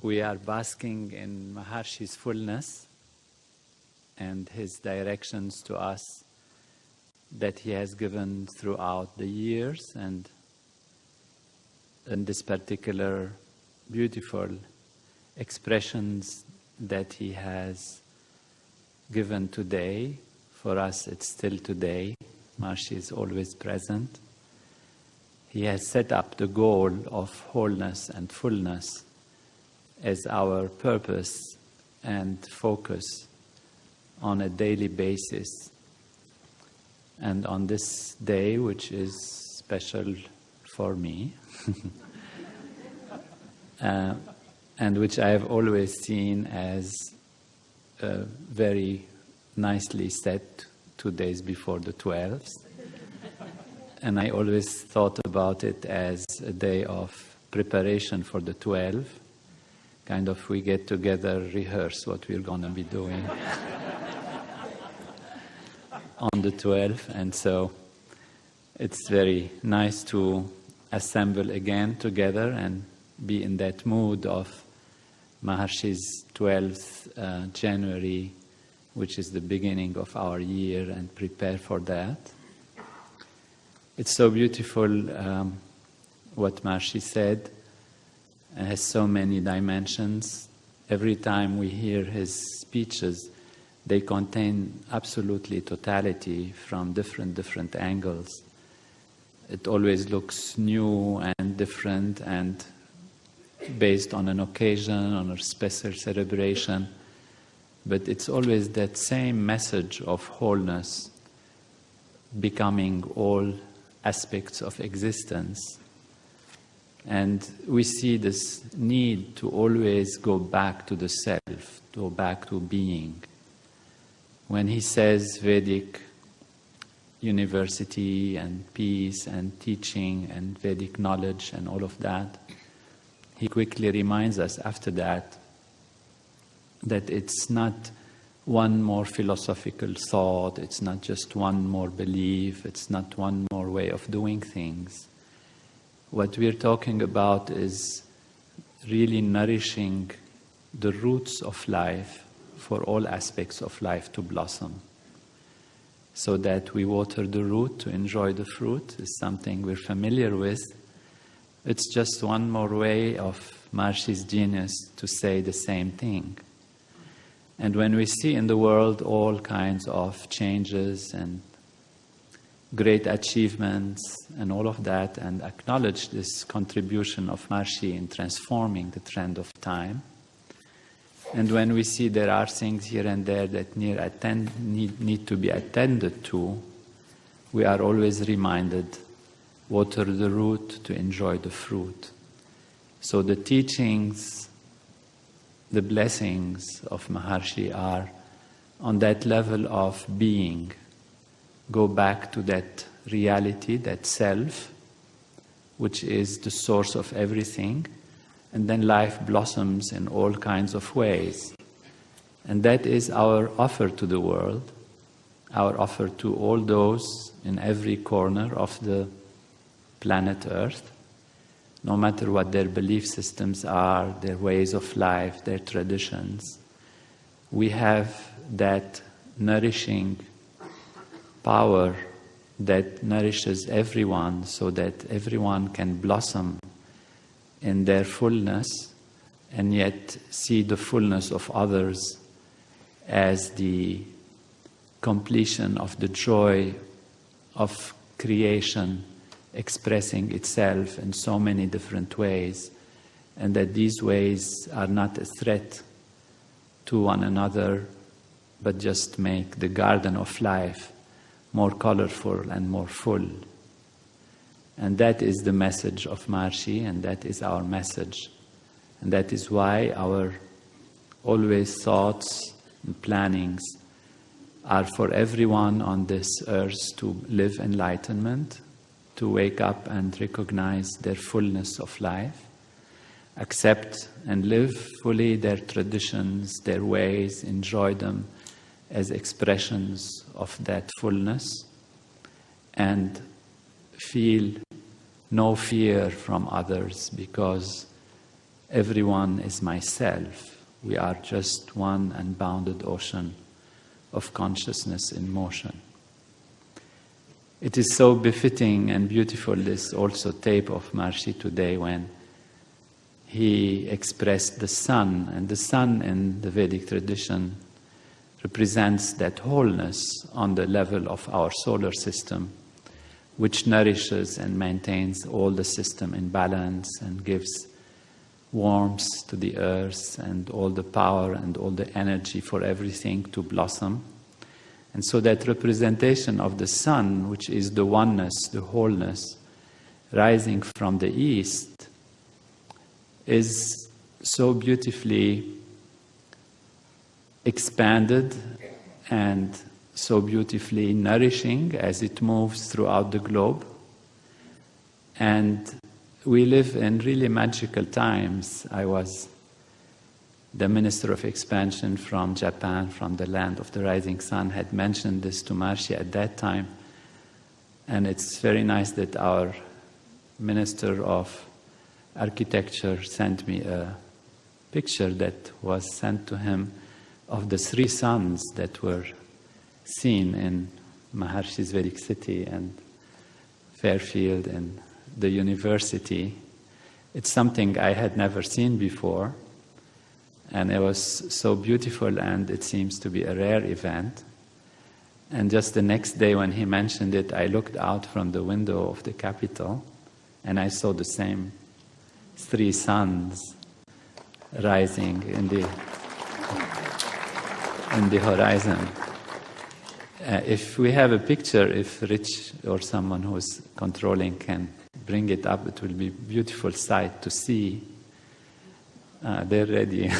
we are basking in Maharishi's fullness and his directions to us that he has given throughout the years, and in this particular beautiful expressions that he has given today. For us, it's still today. Maharishi is always present. He has set up the goal of wholeness and fullness as our purpose and focus on a daily basis. And on this day, which is special for me, and which I have always seen as very nicely set 2 days before the 12th. And I always thought about it as a day of preparation for the 12. Kind of we get together, rehearse what we're going to be doing on the 12th. And so it's very nice to assemble again together and be in that mood of Maharishi's 12th January, which is the beginning of our year, and prepare for that. It's so beautiful what Maharishi said. It has so many dimensions. Every time we hear his speeches, they contain absolutely totality from different angles. It always looks new and different and based on an occasion, on a special celebration. But it's always that same message of wholeness becoming all aspects of existence. And we see this need to always go back to the self, to go back to being. When he says Vedic university and peace and teaching and Vedic knowledge and all of that, he quickly reminds us after that that it's not one more philosophical thought, it's not just one more belief, it's not one more way of doing things. What we're talking about is really nourishing the roots of life for all aspects of life to blossom. So that we water the root to enjoy the fruit is something we're familiar with. It's just one more way of Maharishi's genius to say the same thing. And when we see in the world all kinds of changes and great achievements and all of that, and acknowledge this contribution of Maharishi in transforming the trend of time, and when we see there are things here and there that need to be attended to, we are always reminded, water the root to enjoy the fruit. So the teachings, the blessings of Maharishi are on that level of being. Go back to that reality, that self, which is the source of everything, and then life blossoms in all kinds of ways. And that is our offer to the world, our offer to all those in every corner of the planet Earth, no matter what their belief systems are, their ways of life, their traditions. We have that nourishing power that nourishes everyone so that everyone can blossom in their fullness and yet see the fullness of others as the completion of the joy of creation expressing itself in so many different ways, and that these ways are not a threat to one another but just make the garden of life more colorful and more full. And that is the message of Maharishi, and that is our message. And that is why our always thoughts and plannings are for everyone on this earth to live enlightenment, to wake up and recognize their fullness of life, accept and live fully their traditions, their ways, enjoy them as expressions of that fullness, and feel no fear from others, because everyone is myself. We are just one unbounded ocean of consciousness in motion. It is so befitting and beautiful, this also tape of Maharishi today, when he expressed the sun, and the sun in the Vedic tradition represents that wholeness on the level of our solar system, which nourishes and maintains all the system in balance and gives warmth to the earth and all the power and all the energy for everything to blossom. And so that representation of the sun, which is the oneness, the wholeness, rising from the east, is so beautifully expanded and so beautifully nourishing as it moves throughout the globe. And we live in really magical times. I was the Minister of Expansion from Japan, from the land of the rising sun, had mentioned this to Maharishi at that time. And it's very nice that our Minister of Architecture sent me a picture that was sent to him of the 3 suns that were seen in Maharishi's Vedic city and Fairfield and the university. It's something I had never seen before, and it was so beautiful, and it seems to be a rare event. And just the next day when he mentioned it, I looked out from the window of the Capitol and I saw the same 3 suns rising in the horizon. If we have a picture, if Rich or someone who's controlling can bring it up, it will be a beautiful sight to see. They're ready.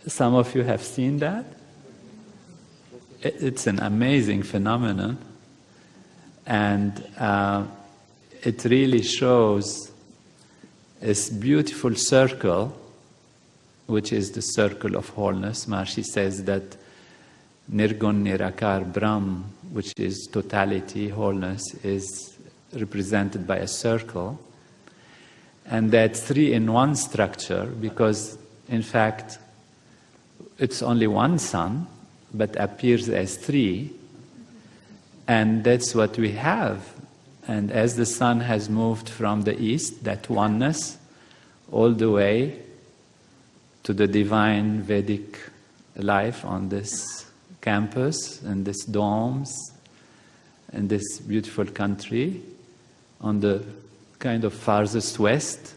Some of you have seen that. It's an amazing phenomenon, and it really shows this beautiful circle, which is the circle of wholeness. Maharishi says that Nirgun Nirakar Brahm, which is totality, wholeness, is represented by a circle. And that 3-in-1 structure, because in fact it's only one sun, but appears as 3. And that's what we have. And as the sun has moved from the east, that oneness, all the way to the divine Vedic life on this campus, and these domes, in this beautiful country, on the kind of farthest west,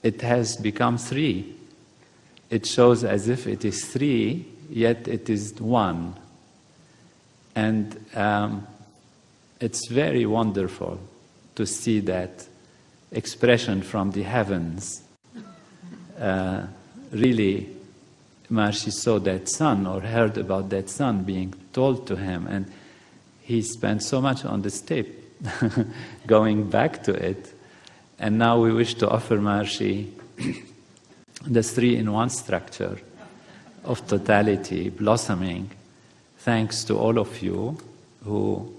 it has become 3. It shows as if it is 3, yet it is 1. And it's very wonderful to see that expression from the heavens. Really, Maharishi saw that sun, or heard about that sun being told to him, and he spent so much on this tape going back to it. And now we wish to offer Maharishi the 3-in-1 structure of totality blossoming, thanks to all of you who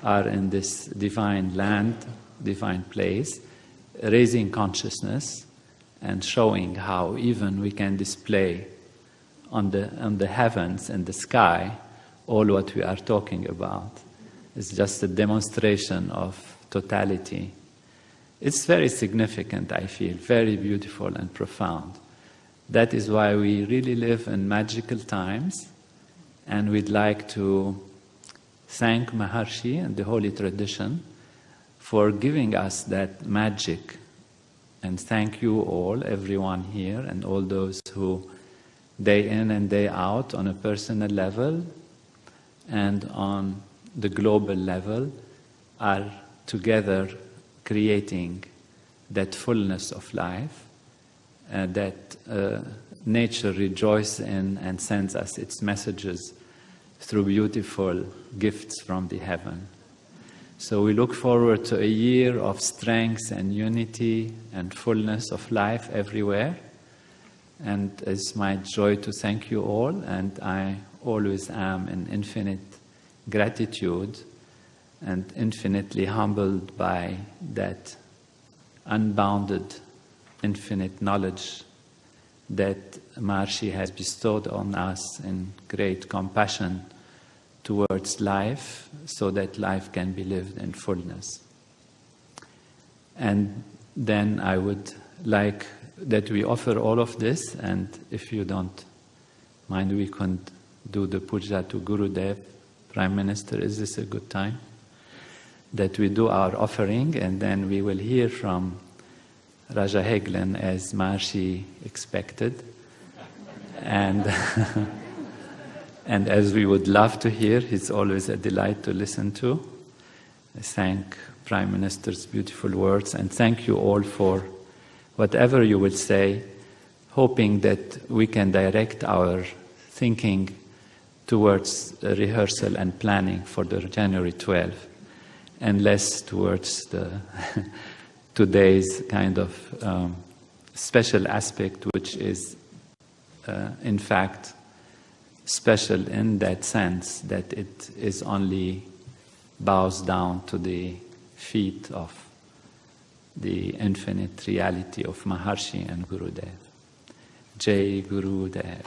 are in this divine land, divine place, raising consciousness and showing how even we can display on the heavens and the sky all what we are talking about. It's just a demonstration of totality. It's very significant, I feel, very beautiful and profound. That is why we really live in magical times, and we'd like to thank Maharishi and the holy tradition for giving us that magic. And thank you all, everyone here, and all those who day in and day out on a personal level and on the global level are together creating that fullness of life that nature rejoices in and sends us its messages through beautiful gifts from the heaven. So we look forward to a year of strength and unity and fullness of life everywhere. And it's my joy to thank you all, and I always am in infinite gratitude and infinitely humbled by that unbounded, infinite knowledge that Maharishi has bestowed on us in great compassion towards life, so that life can be lived in fullness. And then I would like that we offer all of this, and if you don't mind, we can do the puja to Gurudev. Prime Minister, is this a good time? That we do our offering, and then we will hear from Raja Heglen as Maharishi expected. And, and as we would love to hear, he's always a delight to listen to. I thank Prime Minister's beautiful words, and thank you all for whatever you will say, hoping that we can direct our thinking towards rehearsal and planning for the January 12th, and less towards the today's kind of special aspect, which is in fact special in that sense that it is only bows down to the feet of the infinite reality of Maharishi and Gurudev. Jai Gurudev.